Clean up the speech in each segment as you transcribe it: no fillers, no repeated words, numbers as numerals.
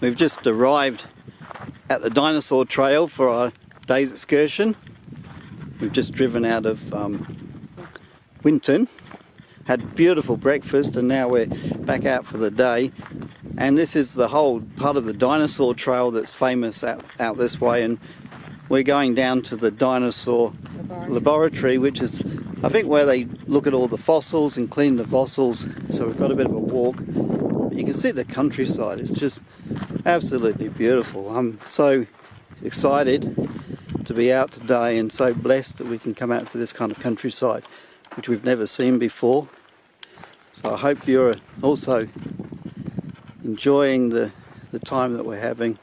We've just arrived at the dinosaur trail for our day's excursion. We've just driven out of Winton, had a beautiful breakfast, and now we're back out for the day. And this is the whole part of the dinosaur trail that's famous out this way, and we're going down to the dinosaur laboratory, which is, I think, where they look at all the fossils and clean the fossils. So we've got a bit of a walk. But you can see the countryside. It's just absolutely beautiful. I'm so excited to be out today and so blessed that we can come out to this kind of countryside, which we've never seen before. So I hope you're also enjoying the time that we're having.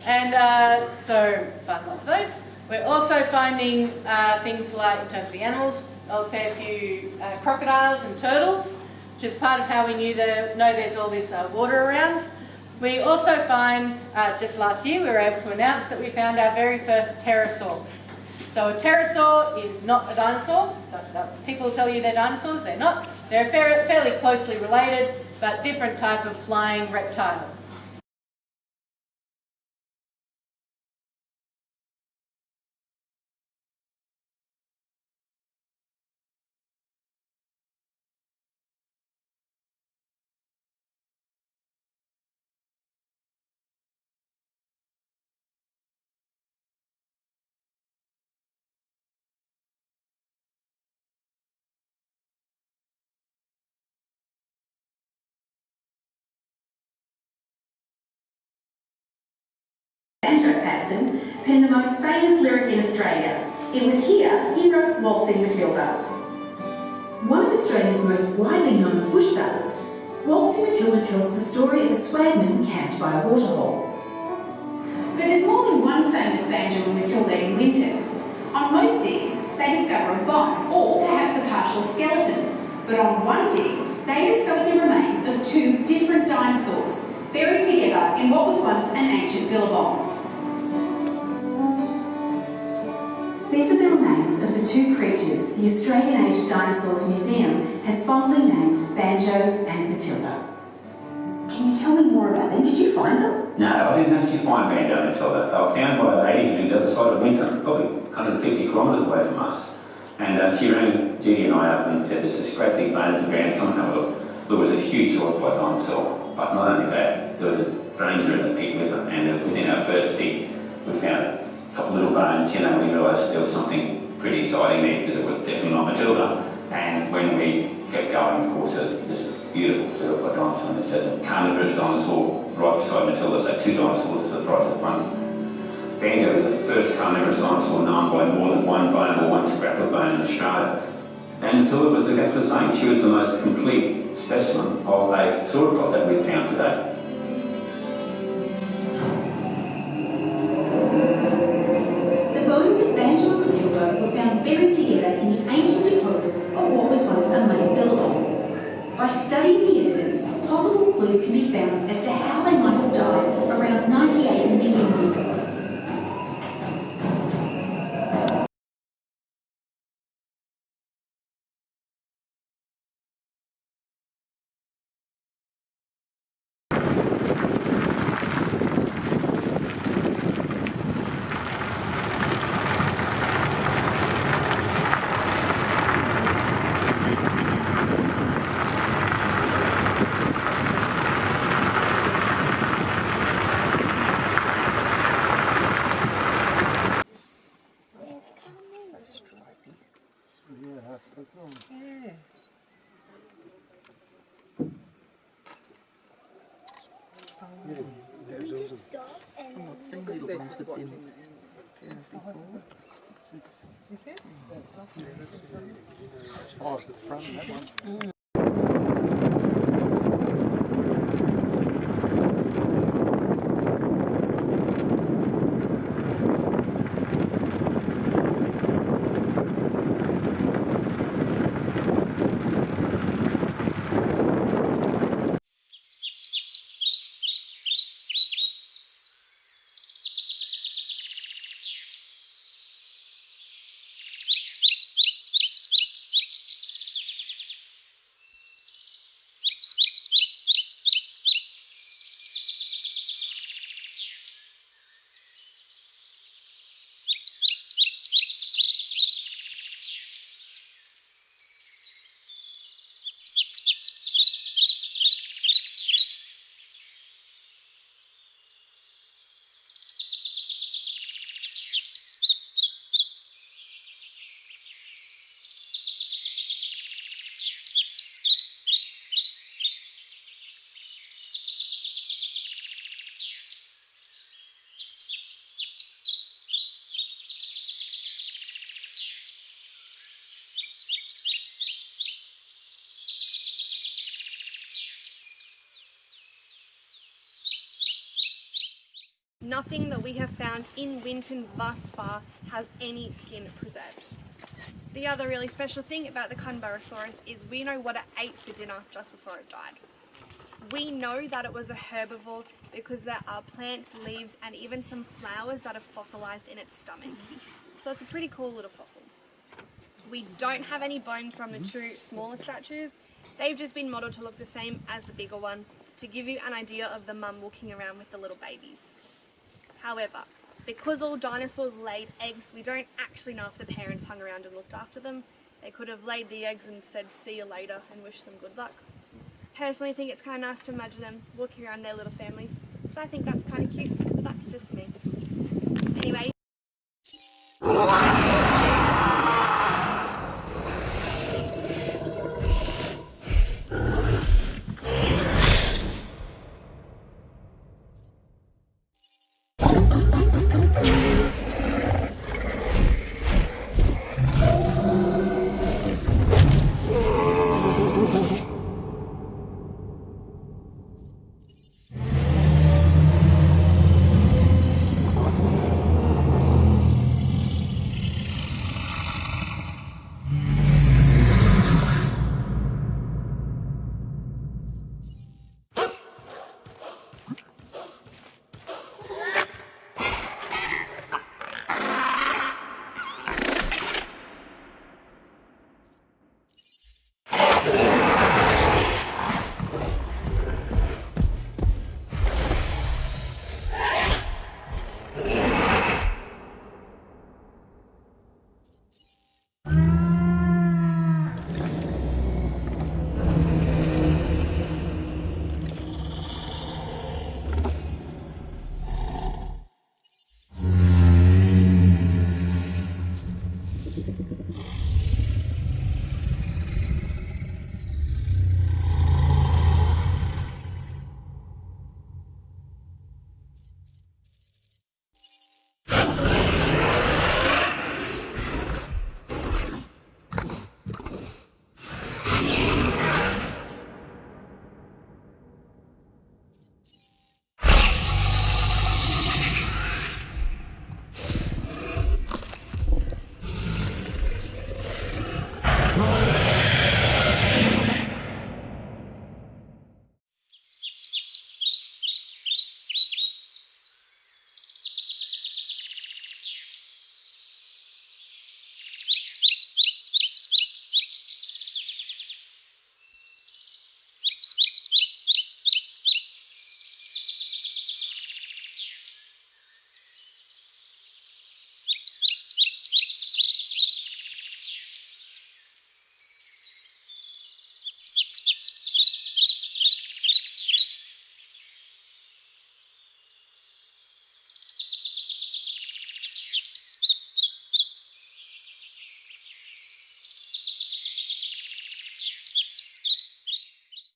And so find lots of those. We're also finding things like, in terms of the animals, a fair few crocodiles and turtles, which is part of how we know there's all this water around. We also find, just last year, we were able to announce that we found our very first pterosaur. So a pterosaur is not a dinosaur. People will tell you they're dinosaurs, they're not. They're fairly closely related, but different type of flying reptile. Banjo Patterson penned the most famous lyric in Australia. It was here he wrote Waltzing Matilda. One of Australia's most widely known bush ballads, Waltzing Matilda tells the story of a swagman camped by a waterhole. But there's more than one famous banjo and Matilda in Winton. On most digs, they discover a bone or perhaps a partial skeleton. But on one dig, they discover the remains of two different dinosaurs buried together in what was once an ancient billabong. These are the remains of the two creatures the Australian Age Dinosaurs Museum has fondly named Banjo and Matilda. Can you tell me more about them? Did you find them? No, I didn't actually find Banjo and Matilda. They were found by a lady who's the other side of Winton, probably 150 kilometres away from us. And she rang Judy and I up and said, there's this great big bone in the ground, come and have a look. There was a huge sauropod dinosaur, but not only that, there was a ranger in the pit with her, and within our first dig, we found a couple of little bones. We realised there was something pretty exciting there because it was definitely not Matilda. And when we kept going, of course, there's a beautiful sauropod dinosaur, and it says a carnivorous dinosaur right beside Matilda, so two dinosaurs at the price of one. Banjo was the first carnivorous dinosaur known by more than one bone or one scrap of bone in Australia. And Matilda was exactly the same. She was the most complete specimen of a sauropod that we found today. The bones of Banjo and Matilda were found buried together in the ancient deposits of what was once a muddy billabong. By studying the evidence, possible clues can be found as to how they might have died around 98 million years ago. Oh, the front, that one. Nothing that we have found in Winton thus far has any skin preserved. The other really special thing about the Cunburrosaurus is we know what it ate for dinner just before it died. We know that it was a herbivore because there are plants, leaves, and even some flowers that are fossilized in its stomach. So it's a pretty cool little fossil. We don't have any bones from the two smaller statues. They've just been modelled to look the same as the bigger one to give you an idea of the mum walking around with the little babies. However, because all dinosaurs laid eggs, we don't actually know if the parents hung around and looked after them. They could have laid the eggs and said see you later and wished them good luck. Personally, I think it's kind of nice to imagine them walking around their little families, so I think that's kind of cute.